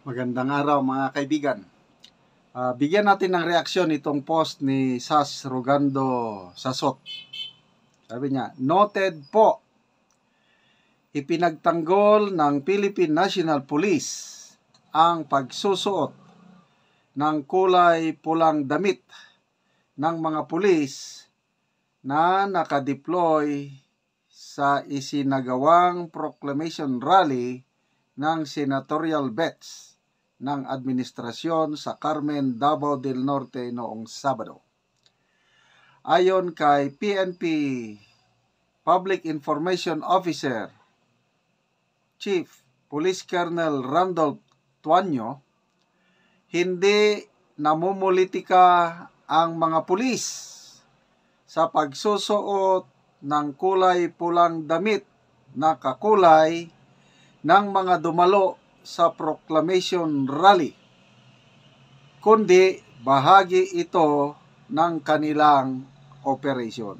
Magandang araw mga kaibigan. Bigyan natin ng reaksyon itong post ni Sas Rogando Sasot. Sabi niya, noted po, ipinagtanggol ng Philippine National Police ang pagsusuot ng kulay pulang damit ng mga pulis na nakadeploy sa isinagawang proclamation rally ng senatorial bets ng administrasyon sa Carmen, Davao del Norte noong Sabado. Ayon kay PNP Public Information Officer Chief Police Colonel Randolph Tuanyo, hindi namumulitika ang mga pulis sa pagsusuot ng kulay pulang damit na kakulay ng mga dumalo sa proclamation rally, kundi bahagi ito ng kanilang operasyon.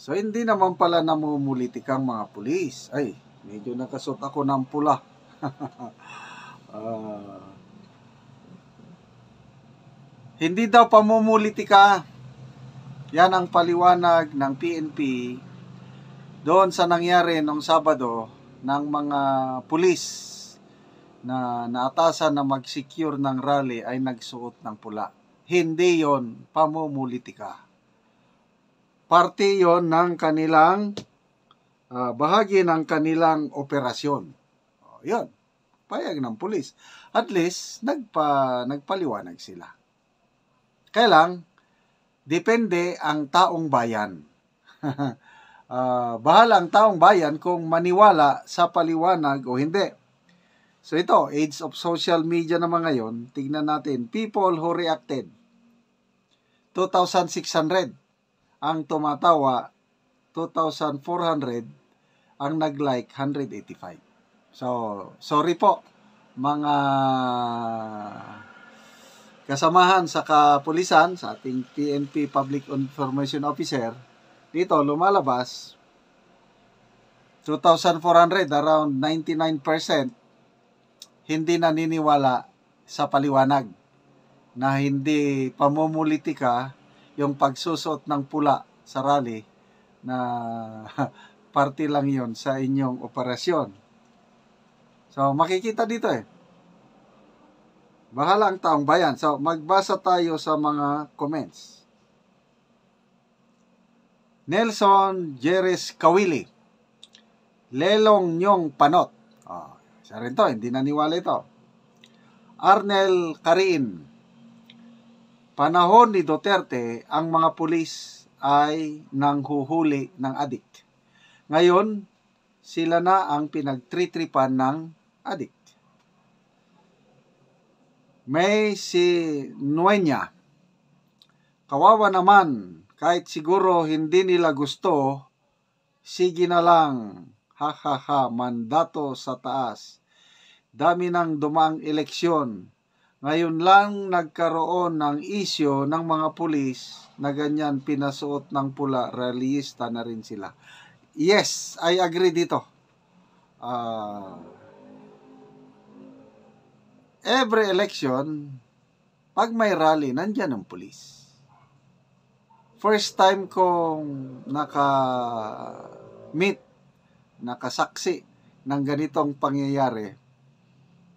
So hindi naman pala namumulitikang mga pulis. Ay, medyo nakasuot ako ng pula. Hindi daw pamumulitika. Yan ang paliwanag ng PNP doon sa nangyari nung Sabado ng mga pulis na naatasan na mag-secure ng rally ay nagsuot ng pula. Hindi yon pamumulitika. Parte yon ng kanilang bahagi ng kanilang operasyon. Yon, payag ng pulis. At least, nagpaliwanag sila. Kaya lang, depende ang taong bayan. Bahala ang taong bayan kung maniwala sa paliwanag o hindi. So ito, age of social media naman ngayon, tignan natin, people who reacted, 2,600 ang tumatawa, 2,400 ang nag-like, 185. So, sorry po, mga kasamahan sa kapulisan, sa ating PNP Public Information Officer, dito lumalabas 2,400, around 99% hindi naniniwala sa paliwanag na hindi pamumulitika yung pagsusot ng pula sa rally na parte lang yon sa inyong operasyon. So makikita dito bahala ang taong bayan. So magbasa tayo sa mga comments. Nelson Jerez Kawili, Lelong Nyong Panot. Isa rin to, hindi naniwala ito. Arnel Karin, panahon ni Duterte, ang mga pulis ay nanghuhuli ng adik. Ngayon, sila na ang pinagtritripan ng adik. May si Nuenya, kawawa naman, kahit siguro hindi nila gusto, sige na lang, ha, mandato sa taas. Dami ng dumaang eleksyon. Ngayon lang nagkaroon ng isyo ng mga pulis na ganyan pinasuot ng pula, realista na rin sila. Yes, I agree dito. Every election, pag may rally, nandyan ang pulis. First time kong nakasaksi ng ganitong pangyayari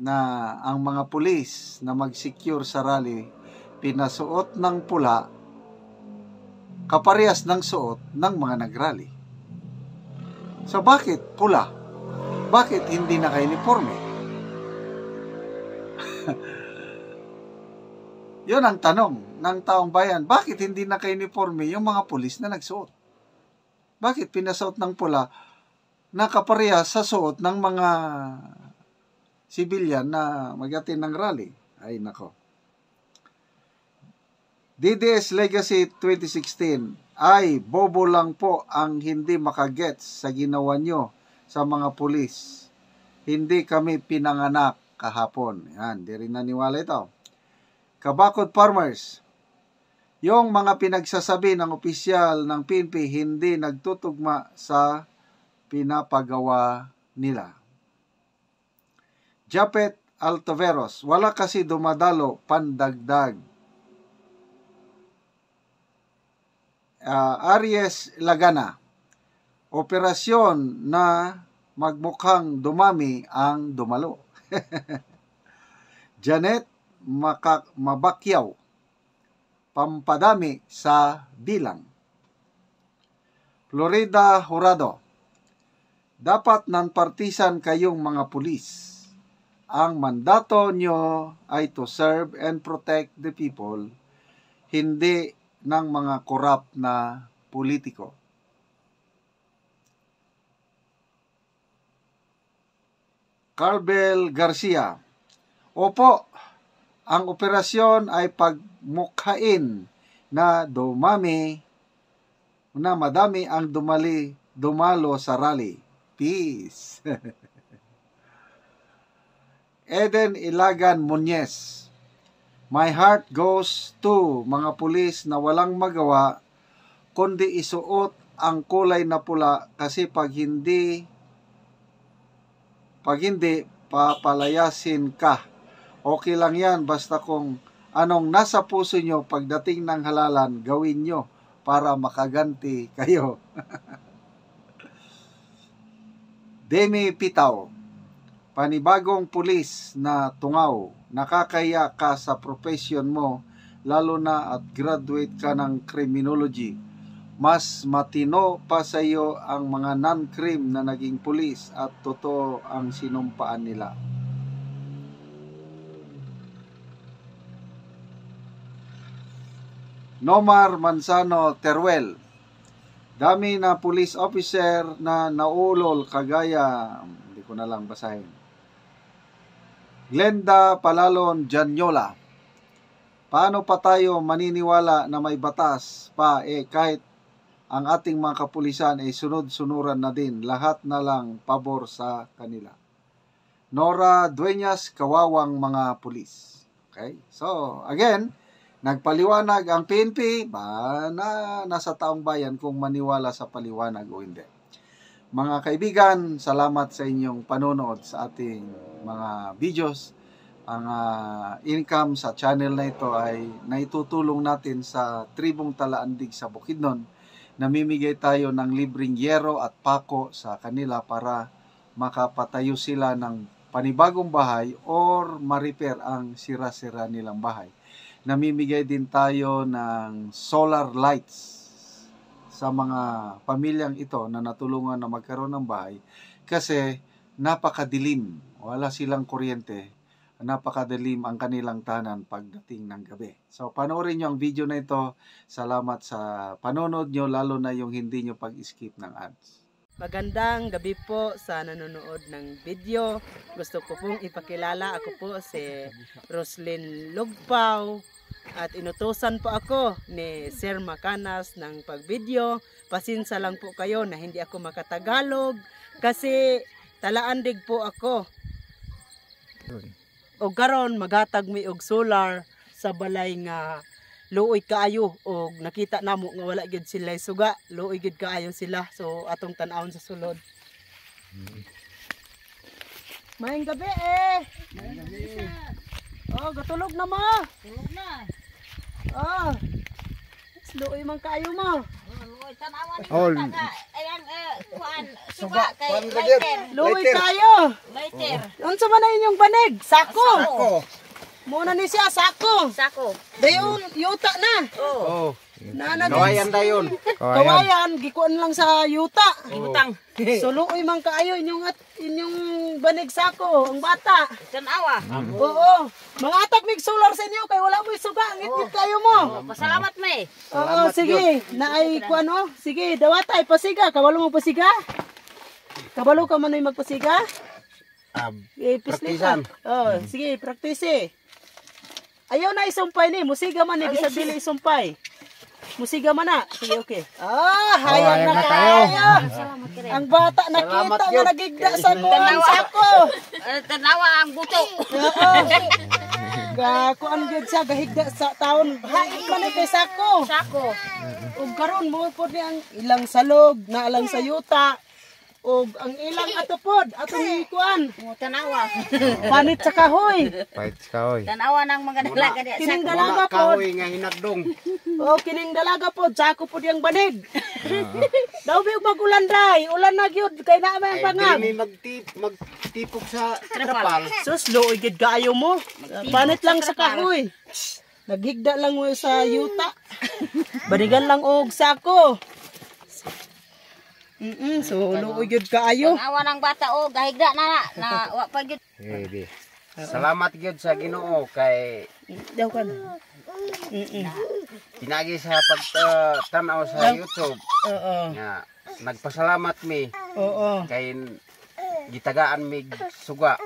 na ang mga pulis na mag-secure sa rally pinasuot ng pula kaparehas ng suot ng mga nag-rally. So bakit pula? Bakit hindi naka-uniforme? Yun ang tanong ng taong bayan. Bakit hindi naka-uniforme yung mga pulis na nagsuot? Bakit pinasuot ng pula na kaparehas sa suot ng mga sibilyan na mag-attend ng rally? Ay nako. DDS Legacy 2016, ay bobo lang po ang hindi makagets sa ginawa nyo sa mga pulis. Hindi kami pinanganak kahapon. Yan, di rin naniwala ito. Kabakod Farmers, yung mga pinagsasabi ng opisyal ng PNP hindi nagtutugma sa pinapagawa nila. Japet Altaveros, wala kasi dumadalo, pandagdag. Aries Lagana, operasyon na magmukhang dumami ang dumalo. Janet Mabakyaw, pampadami sa bilang. Florida Jurado, dapat non-partisan kayong mga pulis. Ang mandato nyo ay to serve and protect the people, hindi ng mga corrupt na politiko. Carbel Garcia, opo, ang operasyon ay pagmukhain na madami ang dumalo sa rally. Peace. Eden Ilagan Muñez, my heart goes to mga pulis na walang magawa kundi isuot ang kulay na pula kasi pag hindi papalayasin ka. Okay lang yan basta kung anong nasa puso nyo pagdating ng halalan gawin nyo para makaganti kayo. Demi Pitaw, panibagong pulis na tungaw, nakakaya ka sa profession mo, lalo na at graduate ka ng criminology. Mas matino pa sa iyo ang mga non-crim na naging pulis at totoo ang sinumpaan nila. Nomar Manzano Teruel, dami na police officer na naulol kagaya, hindi ko na lang basahin. Glenda Palalon Janyola, paano pa tayo maniniwala na may batas pa kahit ang ating mga kapulisan ay sunod-sunuran na din, lahat na lang pabor sa kanila. Nora Dueñas, kawawang mga pulis. Okay? So, again, nagpaliwanag ang PNP na nasa taong bayan kung maniwala sa paliwanag o hindi. Mga kaibigan, salamat sa inyong panonood sa ating mga videos. Ang income sa channel na ito ay naitutulong natin sa tribong Talaandig sa Bukidnon. Namimigay tayo ng libreng yero at pako sa kanila para makapatayo sila ng panibagong bahay or ma-repair ang sira-sira nilang bahay. Namimigay din tayo ng solar lights sa mga pamilyang ito na natulungan na magkaroon ng bahay kasi napakadilim, wala silang kuryente. Napakadilim ang kanilang tahanan pagdating ng gabi. So, panoorin nyo ang video na ito. Salamat sa panonood nyo, lalo na yung hindi nyo pag-skip ng ads. Magandang gabi po sa nanonood ng video. Gusto ko pong ipakilala, ako po si Roslyn Lugpaw at inutusan po ako ni Sir Macanas ng pagvideo. Pasinsa lang po kayo na hindi ako makatagalog kasi Talaandig po ako. O karon maghatag mi og solar sa balay nga luoy kaayo og nakita namo nga wala gid sila suga, luoy gid kaayo sila. So atong tan-awon sa sulod. Maayong gabi eh. Maayong gabi. Oh, gatulog na mo. Tulog na. Oh. Luoy man kaayo mo. Luoy tan-awan ni ayan kuan suga kay lighter. Luoy kayo. Lighter. Unsa man na inyong banig? Sako. Sako. Muna ni siya sako. Sako. Dayon yuta na. Oo. Kawayan dayon. Kawayan gikuan lang sa yuta. Gibutang. So luoy man kaayo inyong banig sako ang bata. Tan-awa. Oo. Mga atag mig solar sa inyo kay wala mo suga ngit kayo mo. Pasalamat me. Oo, sige. Naay kuan oh. Sige, dawatay pasiga. Kabalo mo pasiga? Kabalo ka man ay magpasiga? Praktisan. Oh, sige, praktise. Ayaw na isumpay ni, musiga man ni bisag dili isumpay. Musiga man na. Sige, okay. Hayag na kayo. Ang bata nakita nga nagigda sa kuan sako. Tanawa ang buto. Oo. Kuan gid siya gahigda sa taon. Haig man ni kay sako. Sako. Ug karon mo pod ni ang ilang salog na alang sa yuta. Og ang ilang atupod, atong ikuan. Tanawa. Panit sa kahoy. Pahit ka, oy. Tanawa ng mga dalaga diya. Kining dalaga pod. Kahoy nga hinagdong. O kining dalaga pod, sako pod yang banig. Daw big magulan day, ulan na gyud kay na may pangag. Magtipok sa trapal. Sus, looy gid kaayo mo. Panit lang sa kahoy. Naghigda lang mo sa yuta. Banigan lang og sako. So looy gid kaayo. Tanawa ng bata o gahigda na wa pa gyud. Di. Salamat gyud sa Ginoo kay Daw kan. pinagi sa pagtanaw sa YouTube. Oo. Nga nagpasalamat mi Oo. kay gitagaan mi suga.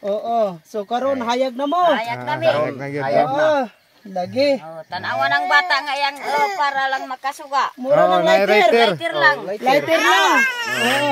Oo. So karon hayag na mo. Hayag kami. Karon hayag na. Oo. Lagi. Tanawa ng bata nga yang para lang makasuga. Mura ng lighter. Lighter lang. Lighter lang. Oo.